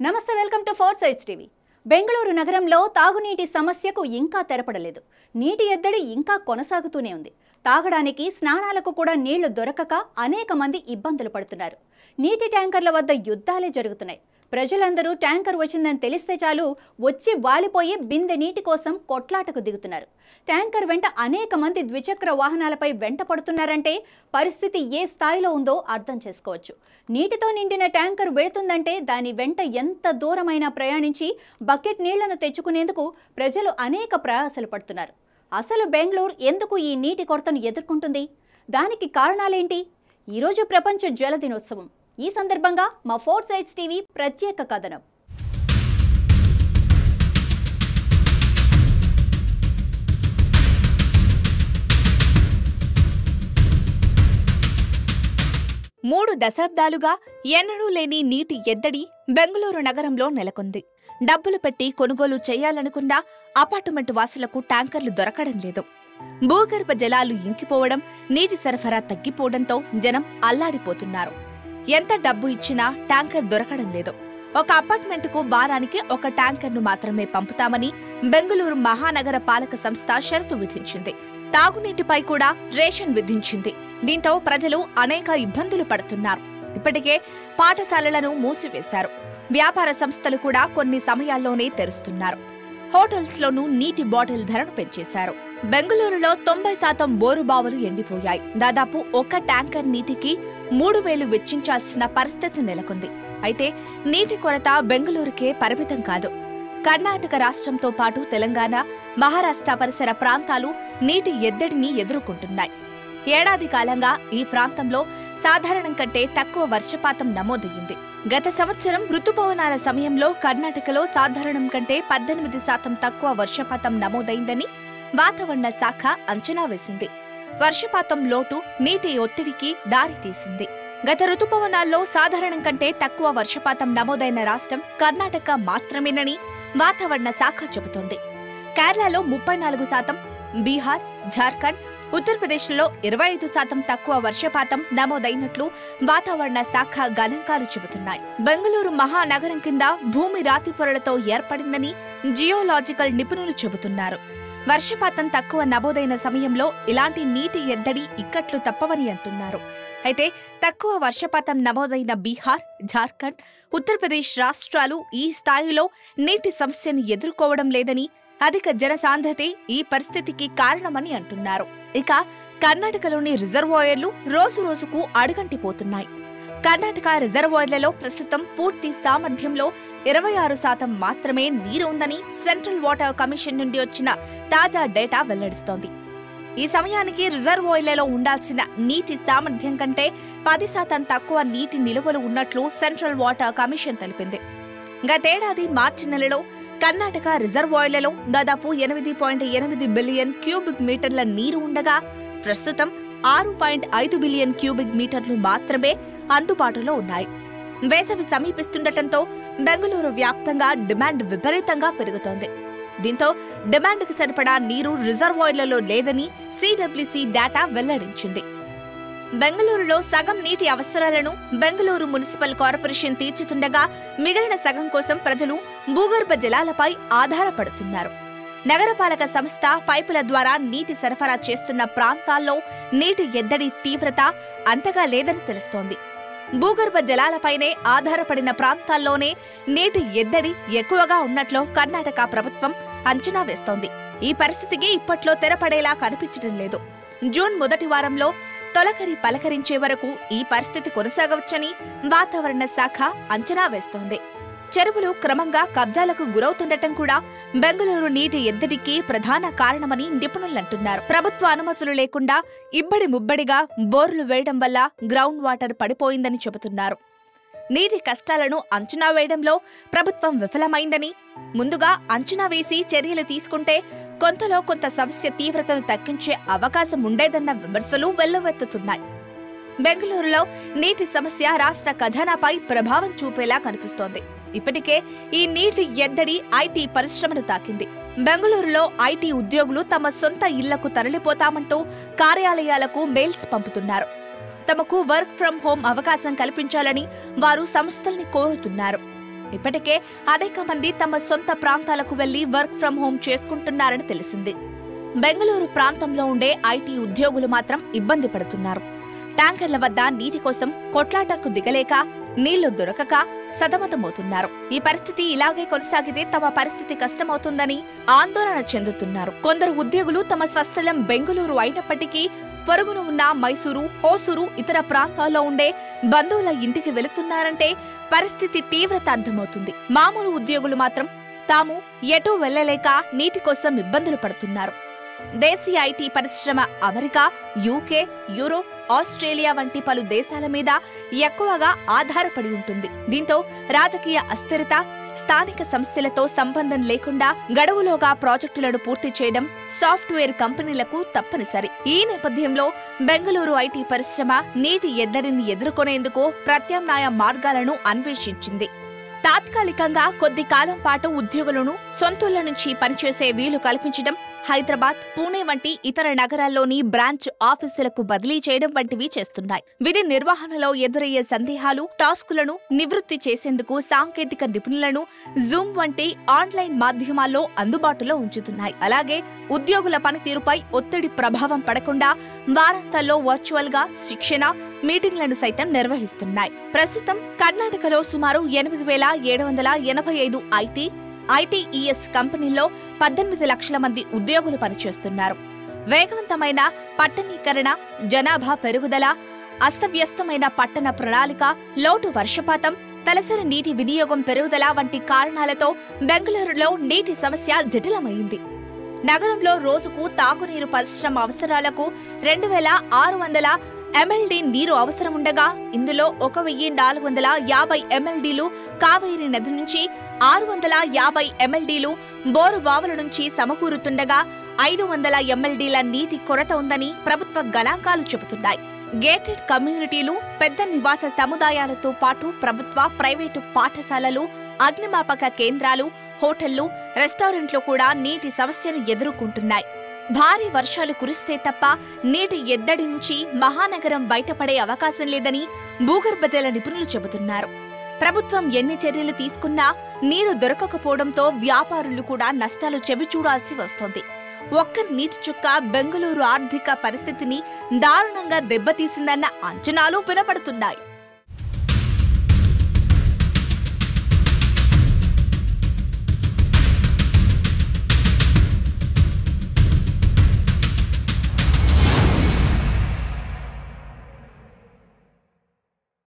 నమస్తే, welcome to four sides TV. Bengaluru నగరంలో తాగునీటి సమస్యకు ఇంకా తెరపడలేదు. నీటి ఎద్దడి ఇంకా కొనసాగుతూనే ఉంది. తాగడానికి, స్నానాలకు కూడా నీళ్లు దొరకక అనేక మంది ఇబ్బందులు పడుతున్నారు. నీటి ట్యాంకర్ల వద్ద యుద్ధాలే జరుగుతున్నాయి. ప్రజలందరూ ట్యాంకర్ వచ్చిందని తెలిస్తే చాలు వచ్చి వాలిపోయి బిందె నీటి కోసం కొట్లాటకు దిగుతున్నారు. ట్యాంకర్ వెంట అనేక మంది ద్విచక్ర వాహనాలపై వెంట పడుతున్నారంటే పరిస్థితి ఏ స్థాయిలో ఉందో అర్థం చేసుకోవచ్చు. నీటితో నిండిన ట్యాంకర్ వెళుతుందంటే దాని వెంట ఎంత దూరమైనా ప్రయాణించి బకెట్ నీళ్లను తెచ్చుకునేందుకు ప్రజలు అనేక ప్రయాసలు పడుతున్నారు. అసలు బెంగళూరు ఎందుకు ఈ నీటి కొరతను ఎదుర్కొంటుంది? దానికి కారణాలేంటి? ఈరోజు ప్రపంచ జల దినోత్సవం. ఈ సందర్భంగా మా ఫోర్ సైడ్స్ టీవీ ప్రత్యేక కథనం. మూడు దశాబ్దాలుగా ఎన్నడూ లేని నీటి ఎద్దడి బెంగళూరు నగరంలో నెలకొంది. డబ్బులు పెట్టి కొనుగోలు చేయాలనుకున్నా అపార్ట్మెంట్ వాసులకు ట్యాంకర్లు దొరకడం లేదు. భూగర్భ జలాలు ఇంకిపోవడం, నీటి సరఫరా తగ్గిపోవడంతో జనం అల్లాడిపోతున్నారు. ఎంత డబ్బు ఇచ్చినా ట్యాంకర్ దొరకడం లేదు. ఒక అపార్ట్మెంటుకు వారానికి ఒక ట్యాంకర్ను మాత్రమే పంపుతామని బెంగళూరు మహానగర పాలక సంస్థ షరతు విధించింది. తాగునీటిపై కూడా రేషన్ విధించింది. దీంతో ప్రజలు అనేక ఇబ్బందులు పడుతున్నారు. ఇప్పటికే పాఠశాలలను మూసివేశారు. వ్యాపార సంస్థలు కూడా కొన్ని సమయాల్లోనే తెరుస్తున్నారు. హోటల్స్లోనూ నీటి బాటిల్ ధరను పెంచేశారు. బెంగళూరులో 90% బోరుబావులు ఎండిపోయాయి. దాదాపు ఒక ట్యాంకర్ నీటికి 3,000 వెచ్చించాల్సిన పరిస్థితి నెలకొంది. అయితే నీటి కొరత బెంగళూరుకే పరిమితం కాదు. కర్ణాటక రాష్ట్రంతో పాటు తెలంగాణ, మహారాష్ట్ర పరిసర ప్రాంతాలు నీటి ఎద్దడిని ఎదుర్కొంటున్నాయి. ఏడాది కాలంగా ఈ ప్రాంతంలో సాధారణం కంటే తక్కువ వర్షపాతం నమోదయ్యింది. గత సంవత్సరం రుతుపవనాల సమయంలో కర్ణాటకలో సాధారణం కంటే 18% తక్కువ వర్షపాతం నమోదైందని వాతావరణ శాఖ అంచనా వేసింది. వర్షపాతం లోటు నీటి ఒత్తిడికి దారితీసింది. గత రుతుపవనాల్లో సాధారణం కంటే తక్కువ వర్షపాతం నమోదైన రాష్ట్రం కర్ణాటక మాత్రమేనని వాతావరణ శాఖ చెబుతోంది. కేరళలో 34%, బీహార్, జార్ఖండ్, ఉత్తరప్రదేశ్లో 25% తక్కువ వర్షపాతం నమోదైనట్లు వాతావరణ శాఖ గణాంకాలు చెబుతున్నాయి. బెంగళూరు మహానగరం కింద భూమి రాతి పొరలతో ఏర్పడిందని జియోలాజికల్ నిపుణులు చెబుతున్నారు. వర్షపాతం తక్కువ నమోదైన సమయంలో ఇలాంటి నీటి ఎద్దడి ఇక్కట్లు తప్పవని అంటున్నారు. అయితే తక్కువ వర్షపాతం నమోదైన బీహార్, జార్ఖండ్, ఉత్తరప్రదేశ్ రాష్ట్రాలు ఈ స్థాయిలో నీటి సమస్యను ఎదుర్కోవడం లేదని, అధిక జనసాంద్రతే ఈ పరిస్థితికి కారణమని అంటున్నారు. ఇక కర్ణాటకలోని రిజర్వాయర్లు రోజురోజుకు అడుగంటిపోతున్నాయి. కర్ణాటక రిజర్వాయర్లలో ప్రస్తుతం పూర్తి సామర్థ్యంలో 26% మాత్రమే నీరు ఉందని సెంట్రల్ వాటర్ కమిషన్ నుండి వచ్చిన తాజా డేటా వెల్లడిస్తోంది. ఈ సమయానికి రిజర్వాయర్లలో ఉండాల్సిన నీటి సామర్థ్యం కంటే 10% తక్కువ నీటి నిలువలు ఉన్నట్లు సెంట్రల్ వాటర్ కమిషన్ తెలిపింది. గతేడాది మార్చి నెలలో కర్ణాటక రిజర్వాయర్లలో దాదాపు 8.8 బిలియన్ క్యూబిక్ మీటర్ల నీరు ఉండగా ప్రస్తుతం 6.5 బిలియన్ క్యూబిక్ మీటర్లు మాత్రమే అందుబాటులో ఉన్నాయి. వేసవి సమీపిస్తుండటంతో బెంగళూరు వ్యాప్తంగా డిమాండ్ విపరీతంగా పెరుగుతోంది. దీంతో డిమాండ్కు సరిపడా నీరు రిజర్వాయర్లలో లేదని సిడబ్ల్యూసీ డేటా వెల్లడించింది. బెంగళూరులో సగం నీటి అవసరాలను బెంగళూరు మున్సిపల్ కార్పొరేషన్ తీర్చుతుండగా మిగిలిన సగం కోసం ప్రజలు భూగర్భ జలాలపై ఆధారపడుతున్నారు. నగరపాలక సంస్థ పైపుల ద్వారా నీటి సరఫరా చేస్తున్న ప్రాంతాల్లో నీటి ఎద్దడి తీవ్రత అంతగా లేదని తెలుస్తోంది. భూగర్భ జలాలపైనే ఆధారపడిన ప్రాంతాల్లోనే నీటి ఎద్దడి ఎక్కువగా ఉన్నట్లు కర్ణాటక ప్రభుత్వం అంచనా వేస్తోంది. ఈ పరిస్థితికి ఇప్పట్లో తెరపడేలా కనిపించడం లేదు. జూన్ మొదటి వారంలో తొలకరి పలకరించే వరకు ఈ పరిస్థితి కొనసాగవచ్చని వాతావరణ శాఖ అంచనా వేస్తోంది. చెరువులు క్రమంగా కబ్జాలకు గురవుతుండటం కూడా బెంగళూరు నీటి ఎద్దడికి ప్రధాన కారణమని నిపుణులంటున్నారు. ప్రభుత్వ అనుమతులు లేకుండా ఇబ్బడి ముబ్బడిగా బోర్లు వేయడం వల్ల గ్రౌండ్ వాటర్ పడిపోయిందని చెబుతున్నారు. నీటి కష్టాలను అంచనా వేయడంలో ప్రభుత్వం విఫలమైందని, ముందుగా అంచనా వేసి చర్యలు తీసుకుంటే కొంతలో కొంత సమస్య తీవ్రతను తగ్గించే అవకాశం ఉండేదన్న విమర్శలు వెల్లువెత్తుతున్నాయి. బెంగళూరులో నీటి సమస్య రాష్ట్ర ఖజానాపై ప్రభావం చూపేలా కనిపిస్తోంది. ఇప్పటికే ఈ నీటి ఎద్దడి ఐటీ పరిశ్రమను తాకింది. బెంగళూరులో ఐటీ ఉద్యోగులు తమ సొంత ఇళ్లకు తరలిపోతామంటూ కార్యాలయాలకు మెయిల్స్ పంపుతున్నారు. తమకు వర్క్ ఫ్రం హోం అవకాశం కల్పించాలని వారు సంస్థల్ని కోరుతున్నారు. ఇప్పటికే అనేక మంది తమ సొంత ప్రాంతాలకు వెళ్లి వర్క్ ఫ్రం హోం చేసుకుంటున్నారని తెలిసింది. బెంగళూరు ప్రాంతంలో ఉండే ఐటీ ఉద్యోగులు మాత్రం ఇబ్బంది పడుతున్నారు. ట్యాంకర్ల వద్ద నీటి కోసం కొట్లాటకు దిగలేక, నీళ్లు దొరకక సతమతమవుతున్నారు. ఈ పరిస్థితి ఇలాగే కొనసాగితే తమ పరిస్థితి కష్టమవుతుందని ఆందోళన చెందుతున్నారు. కొందరు ఉద్యోగులు తమ స్వస్థలం బెంగళూరు అయినప్పటికీ పొరుగున ఉన్న మైసూరు, హోసూరు ఇతర ప్రాంతాల్లో ఉండే బంధువుల ఇంటికి వెళుతున్నారంటే పరిస్థితి తీవ్రత అర్థమవుతుంది. మామూలు ఉద్యోగులు మాత్రం తాము ఎటూ వెళ్లలేక నీటి కోసం ఇబ్బందులు పడుతున్నారు. దేశీయ ఐటీ పరిశ్రమ అమెరికా, యూకే, యూరోప్, ఆస్ట్రేలియా వంటి పలు దేశాల మీద ఎక్కువగా ఆధారపడి ఉంటుంది. దీంతో రాజకీయ అస్థిరత, స్థానిక సంస్థలతో సంబంధం లేకుండా గడువులోగా ప్రాజెక్టులను పూర్తి చేయడం సాఫ్ట్వేర్ కంపెనీలకు తప్పనిసరి. ఈ నేపథ్యంలో బెంగళూరు ఐటీ పరిశ్రమ నీటి ఎద్దడిని ఎదుర్కొనేందుకు ప్రత్యామ్నాయ మార్గాలను అన్వేషించింది. తాత్కాలికంగా కొద్ది కాలం పాటు ఉద్యోగులను సొంతూళ్ల నుంచి పనిచేసే వీలు కల్పించడం, హైదరాబాద్, పూణే వంటి ఇతర నగరాల్లోని బ్రాంచ్ ఆఫీసులకు బదిలీ చేయడం వంటివి చేస్తున్నాయి. విధి నిర్వహణలో ఎదురయ్యే సందేహాలు, టాస్కులను నివృత్తి చేసేందుకు సాంకేతిక నిపుణులను జూమ్ వంటి ఆన్లైన్ మాధ్యమాల్లో అందుబాటులో ఉంచుతున్నాయి. అలాగే ఉద్యోగుల పనితీరుపై ఒత్తిడి ప్రభావం పడకుండా వారాంతాల్లో వర్చువల్ గా శిక్షణ, మీటింగ్లను సైతం నిర్వహిస్తున్నాయి. ప్రస్తుతం కర్ణాటకలో సుమారు 8,785 ఐటీఈఎస్ కంపెనీల్లో 18 లక్షల మంది ఉద్యోగులు పనిచేస్తున్నారు. వేగవంతమైన పట్టణీకరణ, జనాభా పెరుగుదల, అస్తవ్యస్తమైన పట్టణ ప్రణాళిక, లోటు వర్షపాతం, తలసరి నీటి వినియోగం పెరుగుదల వంటి కారణాలతో బెంగళూరులో నీటి సమస్య జటిలమైంది. నగరంలో రోజుకు తాగునీరు పరిశ్రమ అవసరాలకు 2,600 MLD నీరు అవసరముండగా ఇందులో 1,450 MLDలు కావేరీ నది నుంచి, 650 MLDలు బోరు బావుల నుంచి సమకూరుతుండగా 500 MLDల నీటి కొరత ఉందని ప్రభుత్వ గణాంకాలు చెబుతున్నాయి. గేటెడ్ కమ్యూనిటీలు, పెద్ద నివాస సముదాయాలతో పాటు ప్రభుత్వ, ప్రైవేటు పాఠశాలలు, అగ్నిమాపక కేంద్రాలు, హోటళ్లు, రెస్టారెంట్లు కూడా నీటి సమస్యను ఎదుర్కొంటున్నాయి. భారీ వర్షాలు కురిస్తే తప్ప నీటి ఎద్దడి నుంచి మహానగరం బయటపడే అవకాశం లేదని భూగర్భ జల నిపుణులు చెబుతున్నారు. ప్రభుత్వం ఎన్ని చర్యలు తీసుకున్నా నీరు దొరకకపోవడంతో వ్యాపారులు కూడా నష్టాలు చెవిచూడాల్సి వస్తోంది. ఒక్క నీటి చుక్క బెంగళూరు ఆర్థిక పరిస్థితిని దారుణంగా దెబ్బతీసిందన్న అంచనాలు వినపడుతున్నాయి.